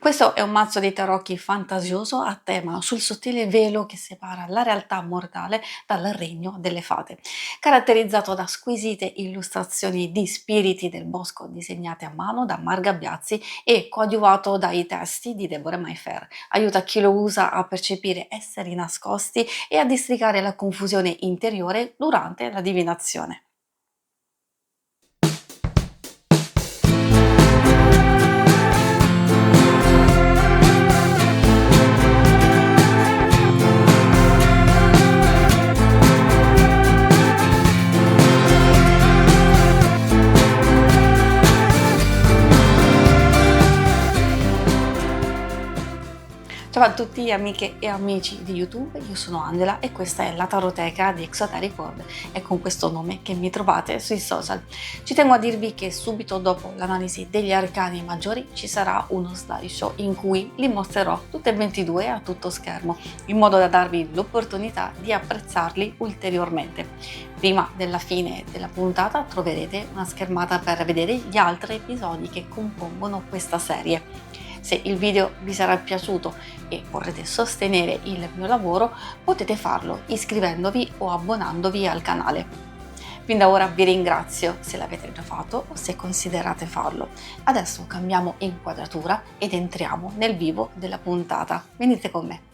Questo è un mazzo di tarocchi fantasioso a tema sul sottile velo che separa la realtà mortale dal regno delle fate, caratterizzato da squisite illustrazioni di spiriti del bosco disegnate a mano da Marga Biazzi e coadiuvato dai testi di Deborah Mayfair. Aiuta chi lo usa a percepire esseri nascosti e a districare la confusione interiore durante la divinazione. Ciao a tutti amiche e amici di YouTube, io sono Angela e questa è la Taroteca di Exoteric World. È con questo nome che mi trovate sui social. Ci tengo a dirvi che subito dopo l'analisi degli arcani maggiori ci sarà uno slideshow in cui li mostrerò tutti e 22 a tutto schermo, in modo da darvi l'opportunità di apprezzarli ulteriormente. Prima della fine della puntata troverete una schermata per vedere gli altri episodi che compongono questa serie. Se il video vi sarà piaciuto e vorrete sostenere il mio lavoro, potete farlo iscrivendovi o abbonandovi al canale. Fin da ora vi ringrazio se l'avete già fatto o se considerate farlo. Adesso cambiamo inquadratura ed entriamo nel vivo della puntata. Venite con me.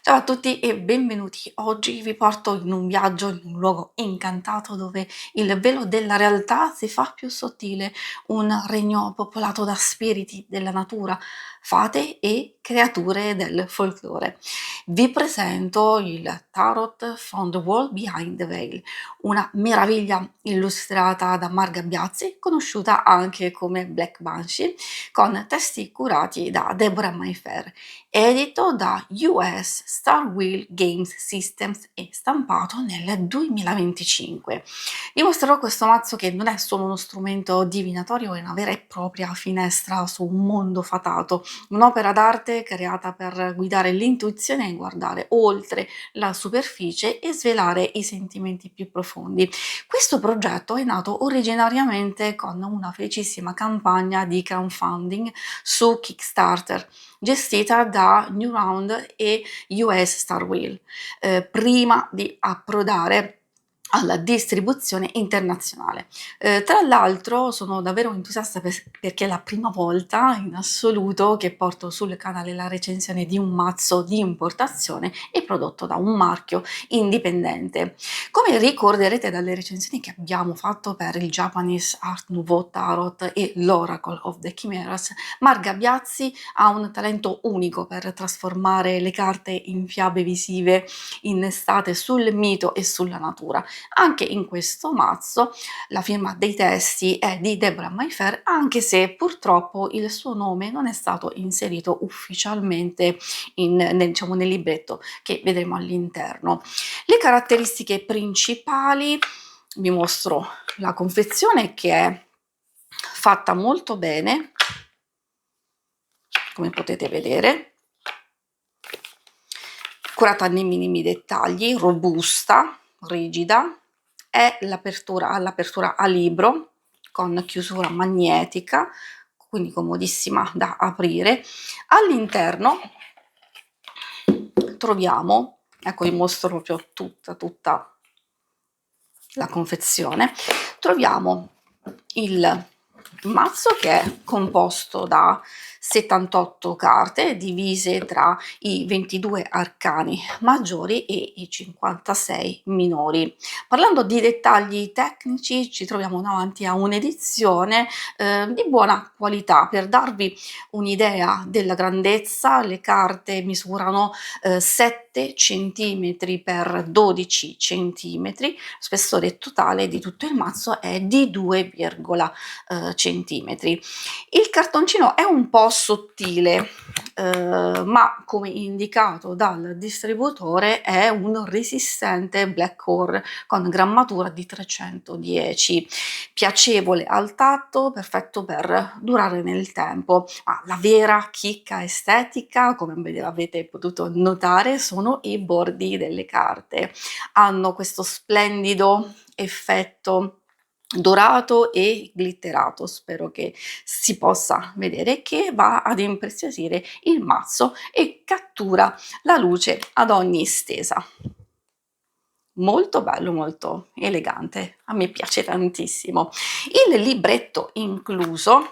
Ciao a tutti e benvenuti. Oggi vi porto in un viaggio in un luogo incantato dove il velo della realtà si fa più sottile, un regno popolato da spiriti della natura, fate e creature del folklore. Vi presento il Tarot from the World Behind the Veil, una meraviglia illustrata da Marga Biazzi, conosciuta anche come Black Banshee, con testi curati da Deborah Mayfair, edito da US Star Wheel Games Systems e stampato nel 2025. Vi mostrerò questo mazzo che non è solo uno strumento divinatorio, è una vera e propria finestra su un mondo fatato, un'opera d'arte creata per guidare l'intuizione e guardare oltre la superficie e svelare i sentimenti più profondi. Questo progetto è nato originariamente con una felicissima campagna di crowdfunding su Kickstarter, gestita da New Round e US Star Wheel, prima di approdare alla distribuzione internazionale. Tra l'altro sono davvero entusiasta perché è la prima volta in assoluto che porto sul canale la recensione di un mazzo di importazione e prodotto da un marchio indipendente. Come ricorderete dalle recensioni che abbiamo fatto per il Japanese Art Nouveau Tarot e l'Oracle of the Chimeras, Marga Biazzi ha un talento unico per trasformare le carte in fiabe visive innestate sul mito e sulla natura. Anche in questo mazzo la firma dei testi è di Deborah Mayfair, anche se purtroppo il suo nome non è stato inserito ufficialmente diciamo, nel libretto che vedremo all'interno. Le caratteristiche principali: vi mostro la confezione che è fatta molto bene, come potete vedere, curata nei minimi dettagli, robusta, rigida, è all'apertura a libro con chiusura magnetica, quindi comodissima da aprire. All'interno troviamo, ecco vi mostro proprio tutta la confezione, troviamo il mazzo che è composto da 78 carte divise tra i 22 arcani maggiori e i 56 minori. Parlando di dettagli tecnici, ci troviamo davanti a un'edizione di buona qualità. Per darvi un'idea della grandezza, le carte misurano 7 cm per 12 cm, spessore totale di tutto il mazzo è di 2, centimetri. Il cartoncino è un po' sottile, ma come indicato dal distributore è un resistente black core con grammatura di 310, piacevole al tatto, perfetto per durare nel tempo. Ma la vera chicca estetica, come avete potuto notare, sono i bordi delle carte. Hanno questo splendido effetto dorato e glitterato, spero che si possa vedere, che va ad impreziosire il mazzo e cattura la luce ad ogni stesa. Molto bello, molto elegante, a me piace tantissimo. Il libretto incluso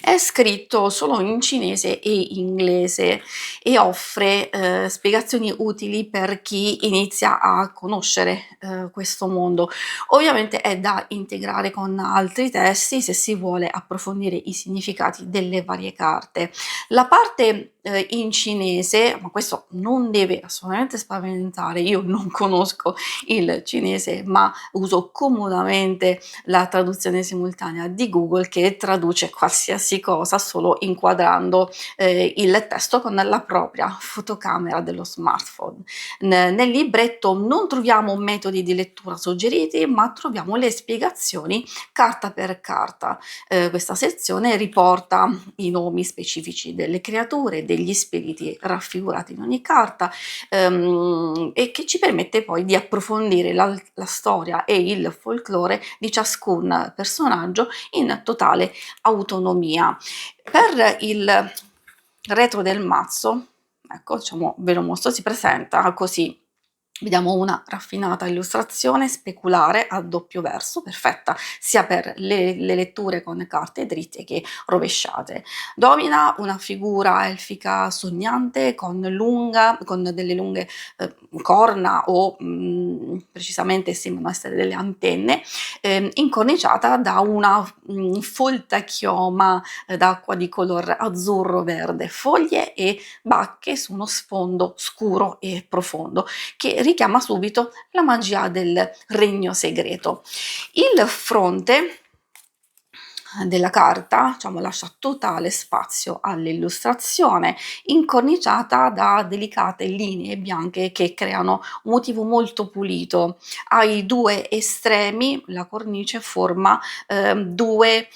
è scritto solo in cinese e inglese e offre spiegazioni utili per chi inizia a conoscere questo mondo. Ovviamente è da integrare con altri testi se si vuole approfondire i significati delle varie carte. La parte in cinese, ma questo non deve assolutamente spaventare, io non conosco il cinese, ma uso comodamente la traduzione simultanea di Google che traduce qualsiasi cosa solo inquadrando il testo con la propria fotocamera dello smartphone. Nel libretto non troviamo metodi di lettura suggeriti, ma troviamo le spiegazioni carta per carta. Questa sezione riporta i nomi specifici delle creature, degli spiriti raffigurati in ogni carta, e che ci permette poi di approfondire la storia e il folklore di ciascun personaggio in totale autonomia. Per il retro del mazzo, ecco, diciamo, ve lo mostro, si presenta così. Vediamo una raffinata illustrazione speculare a doppio verso, perfetta sia per le letture con carte dritte che rovesciate. Domina una figura elfica sognante con delle lunghe corna o precisamente sembrano essere delle antenne, incorniciata da una folta chioma d'acqua di color azzurro-verde, foglie e bacche su uno sfondo scuro e profondo che richiama subito la magia del regno segreto. Il fronte della carta, diciamo, lascia totale spazio all'illustrazione, incorniciata da delicate linee bianche che creano un motivo molto pulito. Ai due estremi la cornice forma due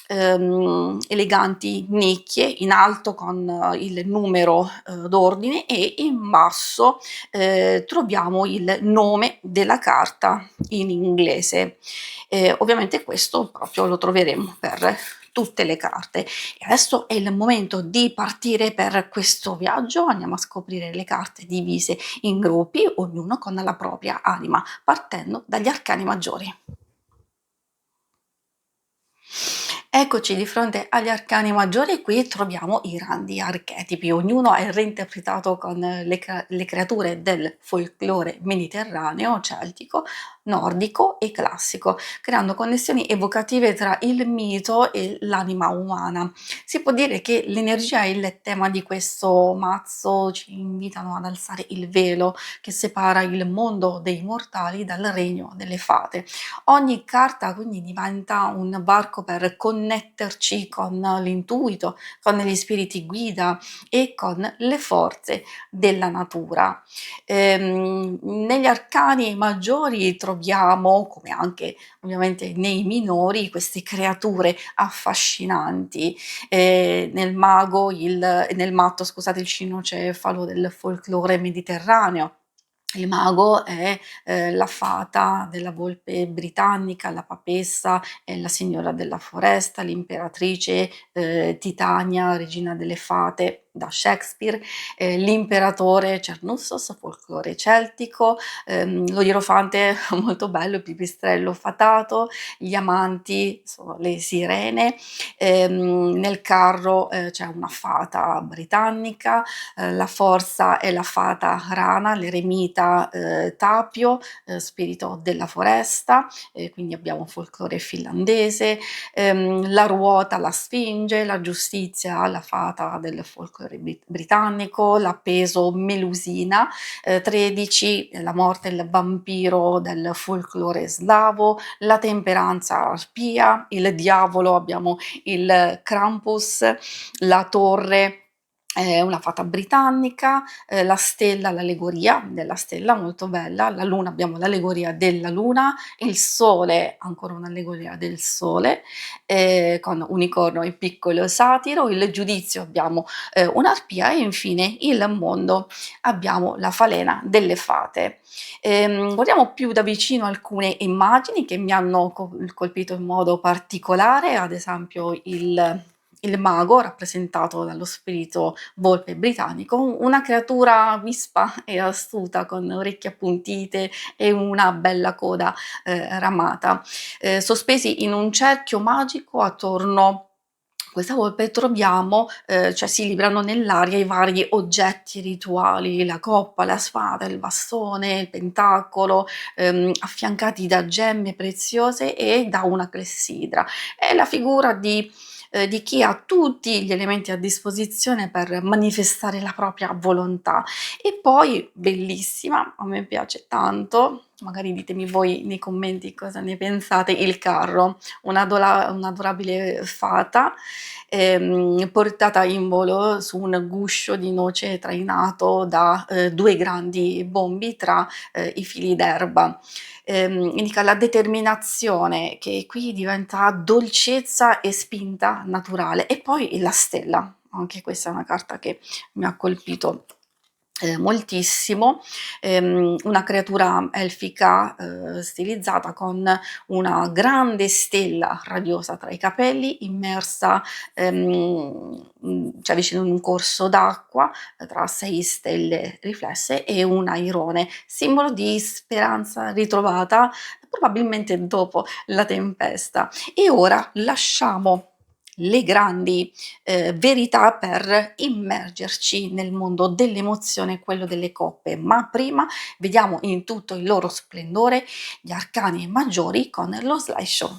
eleganti nicchie in alto con il numero d'ordine e in basso troviamo il nome della carta in inglese. Ovviamente questo proprio lo troveremo per tutte le carte. E adesso è il momento di partire per questo viaggio, andiamo a scoprire le carte divise in gruppi, ognuno con la propria anima, partendo dagli arcani maggiori. Eccoci di fronte agli arcani maggiori e qui troviamo i grandi archetipi, ognuno è reinterpretato con le creature del folklore mediterraneo, celtico, nordico e classico, creando connessioni evocative tra il mito e l'anima umana. Si può dire che l'energia e il tema di questo mazzo ci invitano ad alzare il velo che separa il mondo dei mortali dal regno delle fate. Ogni carta quindi diventa un varco per connetterci con l'intuito, con gli spiriti guida e con le forze della natura. Negli arcani maggiori troviamo, come anche ovviamente nei minori, queste creature affascinanti. Nel matto, scusate, il cinocefalo del folklore mediterraneo. Il mago è la fata della volpe britannica, la papessa è la signora della foresta, l'imperatrice Titania, regina delle fate da Shakespeare, l'imperatore Cernussos, folklore celtico, lo ierofante molto bello, il pipistrello fatato, gli amanti sono le sirene, nel carro c'è una fata britannica, la forza è la fata rana, l'eremita Tapio, spirito della foresta, quindi abbiamo folklore finlandese, la ruota, la sfinge, la giustizia, la fata del folklore britannico, l'appeso Melusina, 13 la morte, il vampiro del folklore slavo, la temperanza spia, il diavolo abbiamo il Krampus, la torre una fata britannica, la stella, l'allegoria della stella molto bella, la luna abbiamo l'allegoria della luna, il sole, ancora un'allegoria del sole, con unicorno e piccolo satiro, il giudizio abbiamo, un'arpia e infine il mondo abbiamo la falena delle fate. Guardiamo più da vicino alcune immagini che mi hanno colpito in modo particolare, ad esempio il mago rappresentato dallo spirito volpe britannico, una creatura vispa e astuta con orecchie appuntite e una bella coda, ramata, sospesi in un cerchio magico attorno questa volpe troviamo, cioè si librano nell'aria i vari oggetti rituali, la coppa, la spada, il bastone, il pentacolo, affiancati da gemme preziose e da una clessidra. È la figura di chi ha tutti gli elementi a disposizione per manifestare la propria volontà. E poi, bellissima, a me piace tanto, magari ditemi voi nei commenti cosa ne pensate, il carro, un'adorabile fata, portata in volo su un guscio di noce trainato da, 2 grandi bombi tra, i fili d'erba. Indica la determinazione che qui diventa dolcezza e spinta naturale. E poi la stella, anche questa è una carta che mi ha colpito moltissimo, una creatura elfica, stilizzata con una grande stella radiosa tra i capelli, immersa, cioè vicino in un corso d'acqua, tra 6 stelle riflesse e un airone, simbolo di speranza ritrovata, probabilmente dopo la tempesta. E ora lasciamo le grandi verità per immergerci nel mondo dell'emozione, quello delle coppe. Ma prima vediamo in tutto il loro splendore gli arcani maggiori con lo slideshow.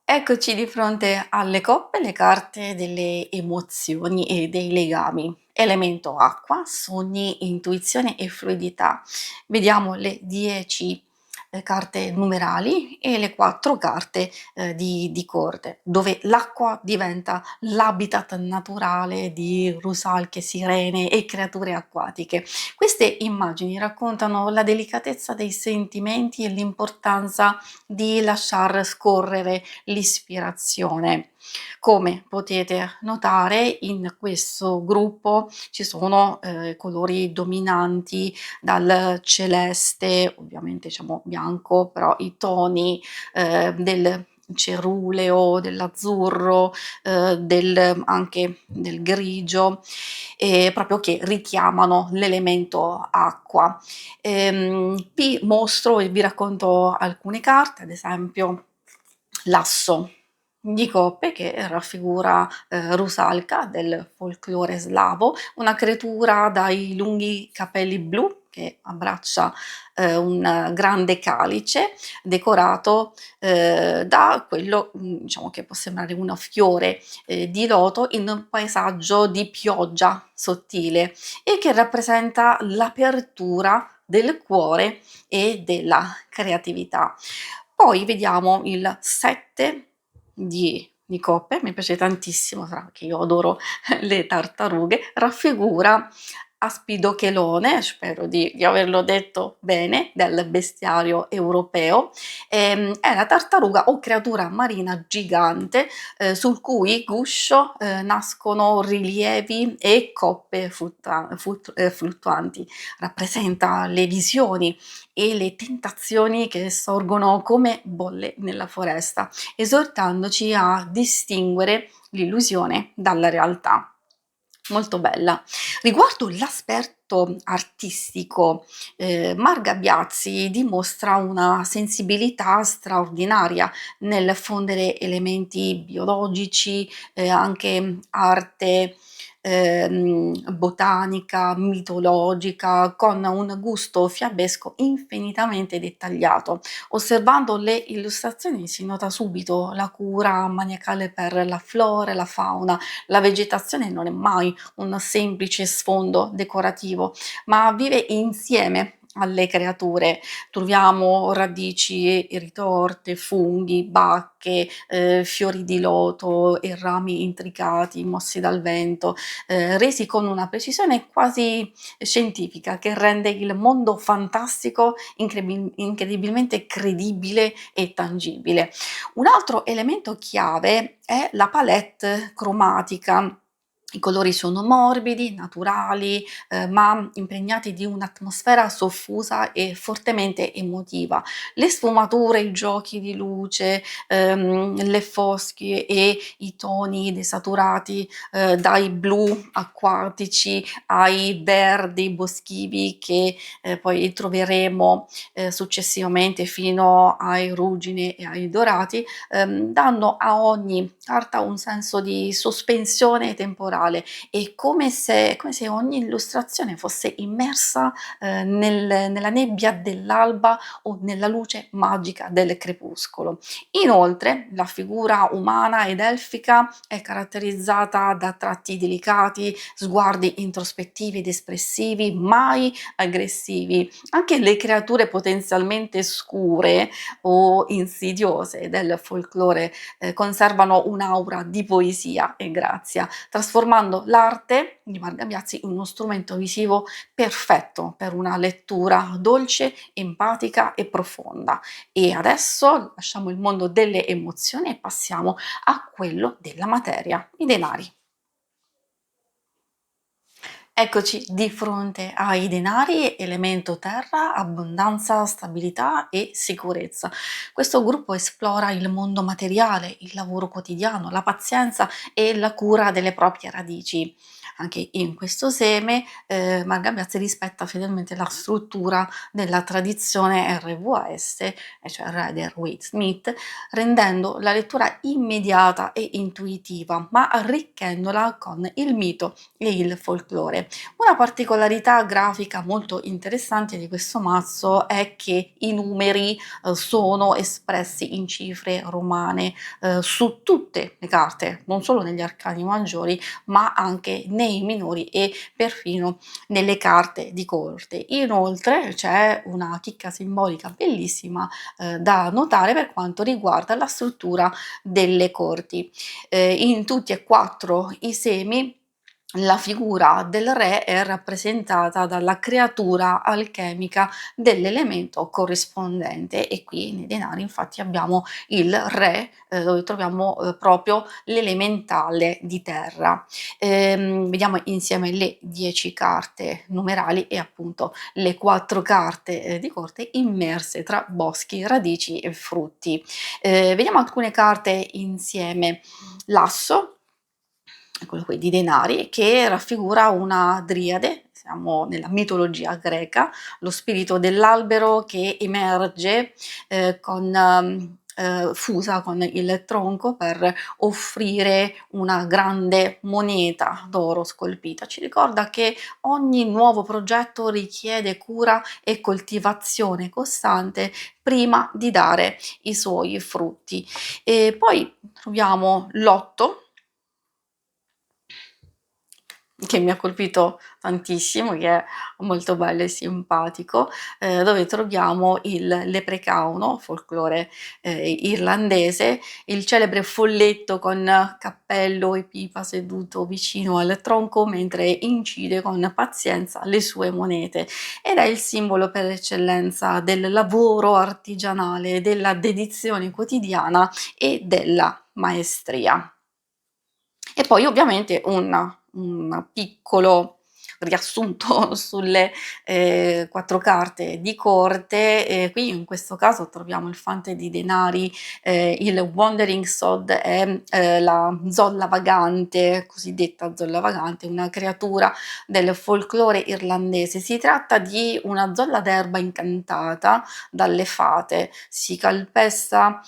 Eccoci di fronte alle coppe, le carte delle emozioni e dei legami. Elemento acqua, sogni, intuizione e fluidità. Vediamo le 10 carte numerali e le 4 carte di corde, dove l'acqua diventa l'habitat naturale di rusalche, sirene e creature acquatiche. Queste immagini raccontano la delicatezza dei sentimenti e l'importanza di lasciar scorrere l'ispirazione. Come potete notare in questo gruppo ci sono, colori dominanti dal celeste, ovviamente diciamo bianco, però i toni, del ceruleo, dell'azzurro, anche del grigio, proprio che richiamano l'elemento acqua. Vi mostro e vi racconto alcune carte, ad esempio l'asso di coppe che raffigura Rusalka del folklore slavo, una creatura dai lunghi capelli blu che abbraccia un grande calice decorato da quello diciamo che può sembrare un fiore di loto in un paesaggio di pioggia sottile e che rappresenta l'apertura del cuore e della creatività. Poi vediamo il 7 di coppe, mi piace tantissimo, sarà che io adoro le tartarughe, raffigura Aspidochelone, spero di averlo detto bene, del bestiario europeo. È la tartaruga o creatura marina gigante sul cui guscio nascono rilievi e coppe fluttuanti. Rappresenta le visioni e le tentazioni che sorgono come bolle nella foresta, esortandoci a distinguere l'illusione dalla realtà. Molto bella. Riguardo l'aspetto artistico, Marga Biazzi dimostra una sensibilità straordinaria nel fondere elementi biologici, anche arte, botanica, mitologica, con un gusto fiabesco infinitamente dettagliato. Osservando le illustrazioni si nota subito la cura maniacale per la flora e la fauna. La vegetazione non è mai un semplice sfondo decorativo, ma vive insieme alle creature. Troviamo radici e ritorte, funghi, bacche, fiori di loto e rami intricati mossi dal vento, resi con una precisione quasi scientifica che rende il mondo fantastico incredibilmente credibile e tangibile. Un altro elemento chiave è la palette cromatica. I colori sono morbidi, naturali, ma impregnati di un'atmosfera soffusa e fortemente emotiva. Le sfumature, i giochi di luce, le fosche e i toni desaturati, dai blu acquatici ai verdi boschivi che poi troveremo successivamente fino ai ruggine e ai dorati, danno a ogni carta un senso di sospensione temporale. È come se ogni illustrazione fosse immersa nella nebbia dell'alba o nella luce magica del crepuscolo. Inoltre, la figura umana ed elfica è caratterizzata da tratti delicati, sguardi introspettivi ed espressivi, mai aggressivi. Anche le creature potenzialmente scure o insidiose del folklore conservano un'aura di poesia e grazia, trasformando l'arte di Marga Biazzi in uno strumento visivo perfetto per una lettura dolce, empatica e profonda. E adesso lasciamo il mondo delle emozioni e passiamo a quello della materia, i denari. Eccoci di fronte ai denari, elemento terra, abbondanza, stabilità e sicurezza. Questo gruppo esplora il mondo materiale, il lavoro quotidiano, la pazienza e la cura delle proprie radici. Anche in questo seme, Marga Biazzi rispetta fedelmente la struttura della tradizione RVS, e cioè Rider Waite Smith, rendendo la lettura immediata e intuitiva, ma arricchendola con il mito e il folklore. Una particolarità grafica molto interessante di questo mazzo è che i numeri sono espressi in cifre romane su tutte le carte, non solo negli arcani maggiori, ma anche nei minori e perfino nelle carte di corte. Inoltre c'è una chicca simbolica bellissima da notare per quanto riguarda la struttura delle corti. In tutti e quattro i semi la figura del re è rappresentata dalla creatura alchemica dell'elemento corrispondente e qui nei denari infatti abbiamo il re, dove troviamo, proprio l'elementale di terra. Vediamo insieme le 10 carte numerali e appunto le 4 carte, di corte immerse tra boschi, radici e frutti. Vediamo alcune carte insieme. L'asso, quello qui di denari, che raffigura una driade, siamo nella mitologia greca, lo spirito dell'albero che emerge fusa con il tronco per offrire una grande moneta d'oro scolpita. Ci ricorda che ogni nuovo progetto richiede cura e coltivazione costante prima di dare i suoi frutti. E poi troviamo l'otto, che mi ha colpito tantissimo, che è molto bello e simpatico, dove troviamo il leprecauno, folklore, irlandese, il celebre folletto con cappello e pipa seduto vicino al tronco mentre incide con pazienza le sue monete ed è il simbolo per eccellenza del lavoro artigianale, della dedizione quotidiana e della maestria. E poi ovviamente un piccolo riassunto sulle 4 carte di corte, qui in questo caso troviamo il fante di denari, il Wandering Sod è, la zolla vagante, cosiddetta zolla vagante, una creatura del folklore irlandese. Si tratta di una zolla d'erba incantata dalle fate, si calpesta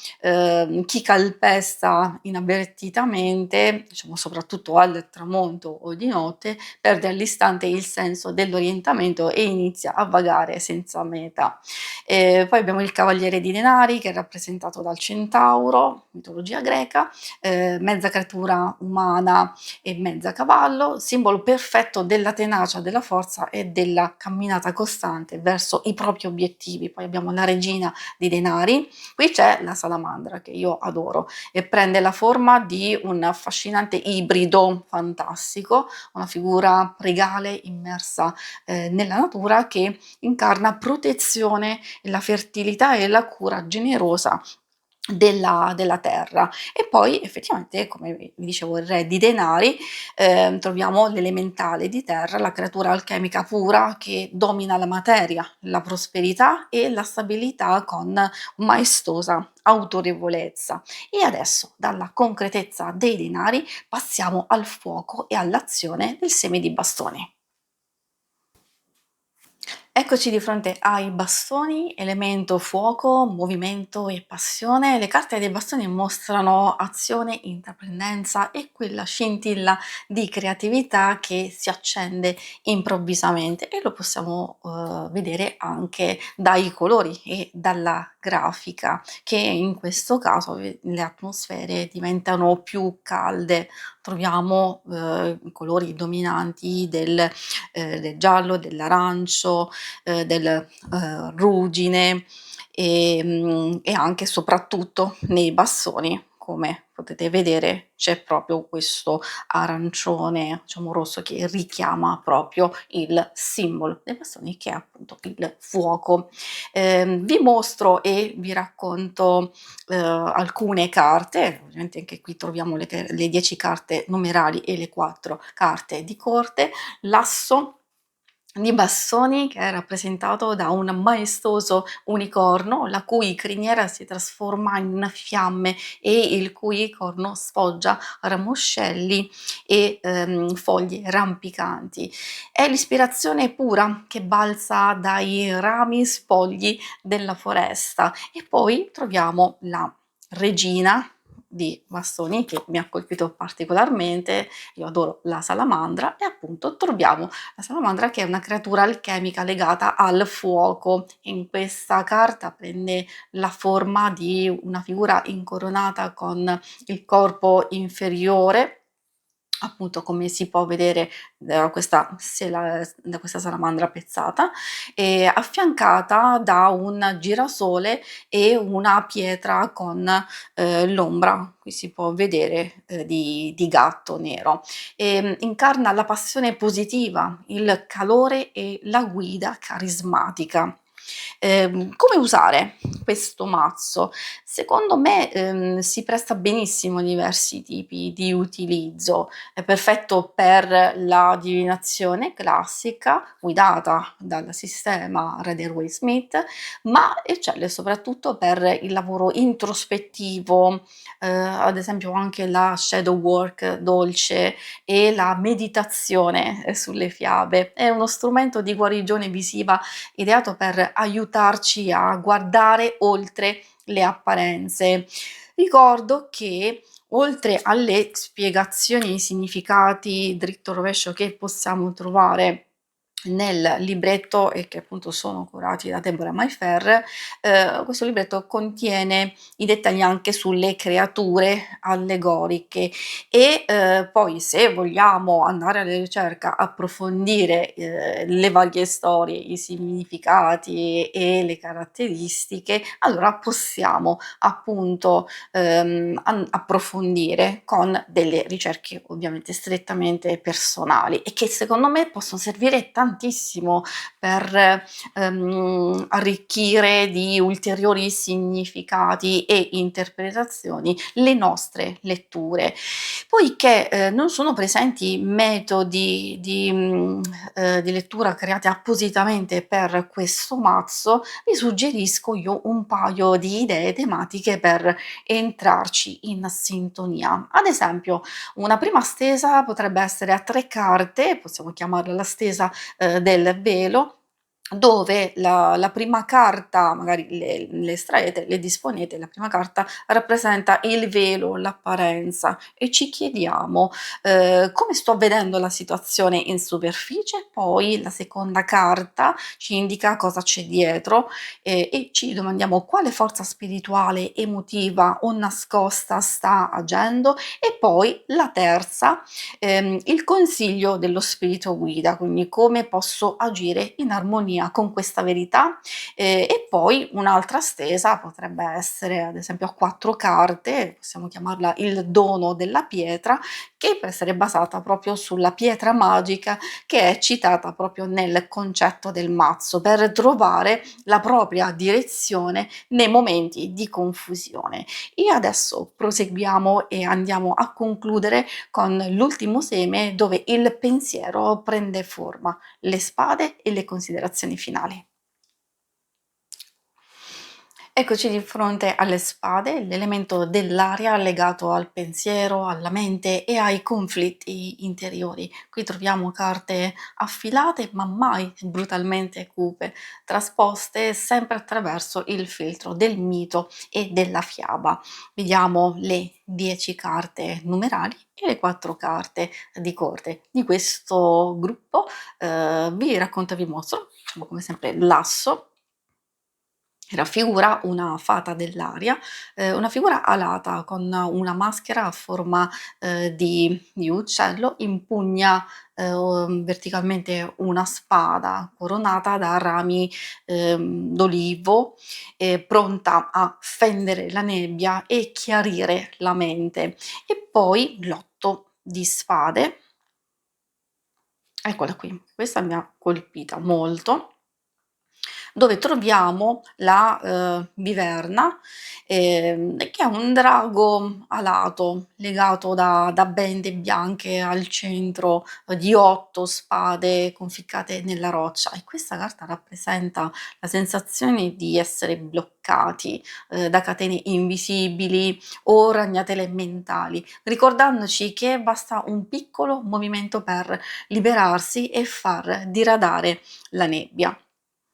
chi calpesta inavvertitamente, diciamo soprattutto al tramonto o di notte, perde all'istante il senso dell'orientamento e inizia a vagare senza meta. Poi abbiamo il cavaliere di denari che è rappresentato dal centauro, mitologia greca, mezza creatura umana e mezza cavallo, simbolo perfetto della tenacia, della forza e della camminata costante verso i propri obiettivi. Poi abbiamo la regina di denari. Qui c'è la salamandra che io adoro e prende la forma di un affascinante ibrido fantastico, una figura regale immersa nella natura che incarna protezione, la fertilità e la cura generosa della terra. E poi effettivamente, come vi dicevo, il re di denari, troviamo l'elementale di terra, la creatura alchemica pura che domina la materia, la prosperità e la stabilità con maestosa autorevolezza. E adesso, dalla concretezza dei denari, passiamo al fuoco e all'azione del seme di bastoni. Eccoci di fronte ai bastoni, elemento fuoco, movimento e passione. Le carte dei bastoni mostrano azione, intraprendenza e quella scintilla di creatività che si accende improvvisamente e lo possiamo vedere anche dai colori e dalla grafica, che in questo caso le atmosfere diventano più calde. Troviamo colori dominanti del giallo, dell'arancio, del ruggine e anche e soprattutto nei bassoni, come potete vedere c'è proprio questo arancione, diciamo rosso, che richiama proprio il simbolo dei bastoni che è appunto il fuoco. Vi mostro e vi racconto alcune carte, ovviamente anche qui troviamo le 10 carte numerali e le 4 carte di corte, l'asso di bastoni che è rappresentato da un maestoso unicorno, la cui criniera si trasforma in fiamme e il cui corno sfoggia ramoscelli e foglie rampicanti. È l'ispirazione pura che balza dai rami spogli della foresta. E poi troviamo la regina di bastoni che mi ha colpito particolarmente, io adoro la salamandra e appunto troviamo la salamandra che è una creatura alchemica legata al fuoco. In questa carta prende la forma di una figura incoronata con il corpo inferiore appunto come si può vedere da questa salamandra pezzata, affiancata da un girasole e una pietra con, l'ombra, qui si può vedere, di gatto nero. Incarna la passione positiva, il calore e la guida carismatica. Come usare questo mazzo? Secondo me, si presta benissimo a diversi tipi di utilizzo. È perfetto per la divinazione classica guidata dal sistema Rider-Waite-Smith, ma eccelle soprattutto per il lavoro introspettivo, ad esempio anche la shadow work dolce e la meditazione, sulle fiabe. È uno strumento di guarigione visiva ideato per aiutarci a guardare oltre le apparenze. Ricordo che oltre alle spiegazioni e ai significati dritto rovescio che possiamo trovare nel libretto e che appunto sono curati da Deborah Mayfair, questo libretto contiene i dettagli anche sulle creature allegoriche e, poi se vogliamo andare alla ricerca, approfondire, le varie storie, i significati e le caratteristiche, allora possiamo appunto, approfondire con delle ricerche ovviamente strettamente personali e che secondo me possono servire tantissimo per, arricchire di ulteriori significati e interpretazioni le nostre letture. Poiché, non sono presenti metodi di lettura creati appositamente per questo mazzo, vi suggerisco io un paio di idee tematiche per entrarci in sintonia. Ad esempio, una prima stesa potrebbe essere a 3 carte, possiamo chiamarla la stesa, del velo, dove la prima carta, magari le estraete, le disponete, la prima carta rappresenta il velo, l'apparenza e ci chiediamo, come sto vedendo la situazione in superficie, poi la seconda carta ci indica cosa c'è dietro, e ci domandiamo quale forza spirituale, emotiva o nascosta sta agendo e poi la terza, il consiglio dello spirito guida, quindi come posso agire in armonia con questa verità. E poi un'altra stesa potrebbe essere ad esempio a 4 carte, possiamo chiamarla il dono della pietra, che può essere basata proprio sulla pietra magica che è citata proprio nel concetto del mazzo, per trovare la propria direzione nei momenti di confusione. E adesso proseguiamo e andiamo a concludere con l'ultimo seme dove il pensiero prende forma, le spade e le considerazioni finali. Eccoci di fronte alle spade, l'elemento dell'aria legato al pensiero, alla mente e ai conflitti interiori. Qui troviamo carte affilate ma mai brutalmente cupe, trasposte sempre attraverso il filtro del mito e della fiaba. Vediamo le 10 carte numerali e le 4 carte di corte di questo gruppo. Vi racconto e vi mostro, diciamo come sempre, l'asso raffigura una fata dell'aria, una figura alata con una maschera a forma, di uccello, impugna, verticalmente una spada coronata da rami, d'olivo, pronta a fendere la nebbia e chiarire la mente. E poi l'8 di spade, eccola qui, questa mi ha colpita molto, dove troviamo la, viverna, che è un drago alato, legato da bende bianche al centro, di 8 spade conficcate nella roccia e questa carta rappresenta la sensazione di essere bloccati, da catene invisibili o ragnatele mentali, ricordandoci che basta un piccolo movimento per liberarsi e far diradare la nebbia.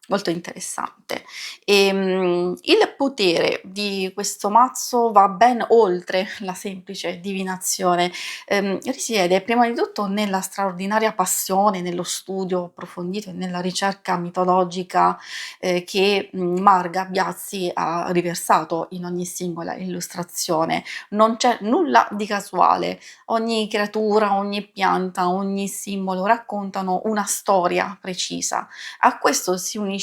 Molto interessante. Il potere di questo mazzo va ben oltre la semplice divinazione, risiede prima di tutto nella straordinaria passione, nello studio approfondito e nella ricerca mitologica, che, Marga Biazzi ha riversato in ogni singola illustrazione. Non c'è nulla di casuale, ogni creatura, ogni pianta, ogni simbolo raccontano una storia precisa. A questo si unisce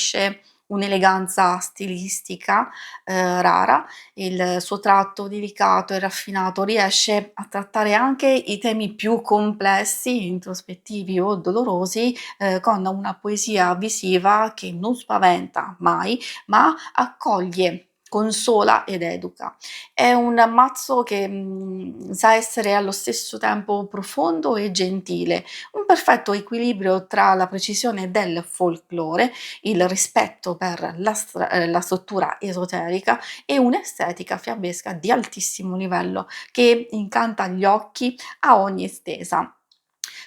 un'eleganza stilistica, rara, il suo tratto delicato e raffinato riesce a trattare anche i temi più complessi, introspettivi o dolorosi, con una poesia visiva che non spaventa mai, ma accoglie, consola ed educa. È un mazzo che, sa essere allo stesso tempo profondo e gentile, un perfetto equilibrio tra la precisione del folklore, il rispetto per la struttura esoterica e un'estetica fiabesca di altissimo livello che incanta gli occhi a ogni stesa.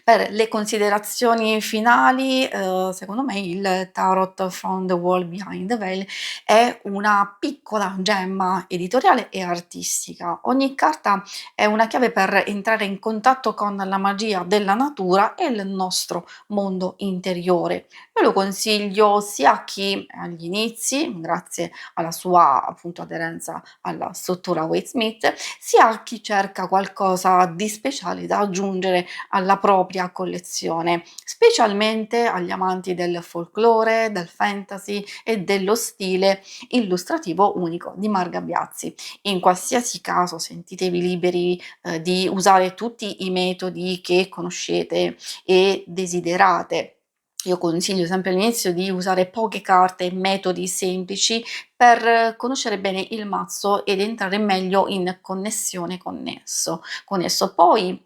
Per le considerazioni finali, secondo me il Tarot from the Wall Behind the Veil è una piccola gemma editoriale e artistica. Ogni carta è una chiave per entrare in contatto con la magia della natura e il nostro mondo interiore. Io lo consiglio sia a chi è agli inizi, grazie alla sua appunto aderenza alla struttura Waite Smith, sia a chi cerca qualcosa di speciale da aggiungere alla propria collezione, specialmente agli amanti del folklore, del fantasy e dello stile illustrativo unico di Marga Biazzi. In qualsiasi caso sentitevi liberi di usare tutti i metodi che conoscete e desiderate. Io consiglio sempre all'inizio di usare poche carte e metodi semplici per conoscere bene il mazzo ed entrare meglio in connessione con esso. Poi,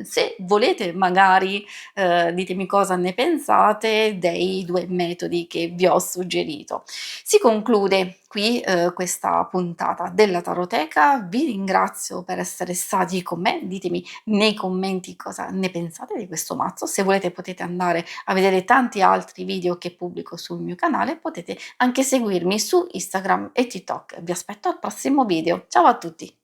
se volete magari, ditemi cosa ne pensate dei 2 metodi che vi ho suggerito. Si conclude qui, questa puntata della Taroteca. Vi ringrazio per essere stati con me. Ditemi nei commenti cosa ne pensate di questo mazzo. Se volete potete andare a vedere tanti altri video che pubblico sul mio canale, potete anche seguirmi su Instagram e TikTok. Vi aspetto al prossimo video. Ciao a tutti!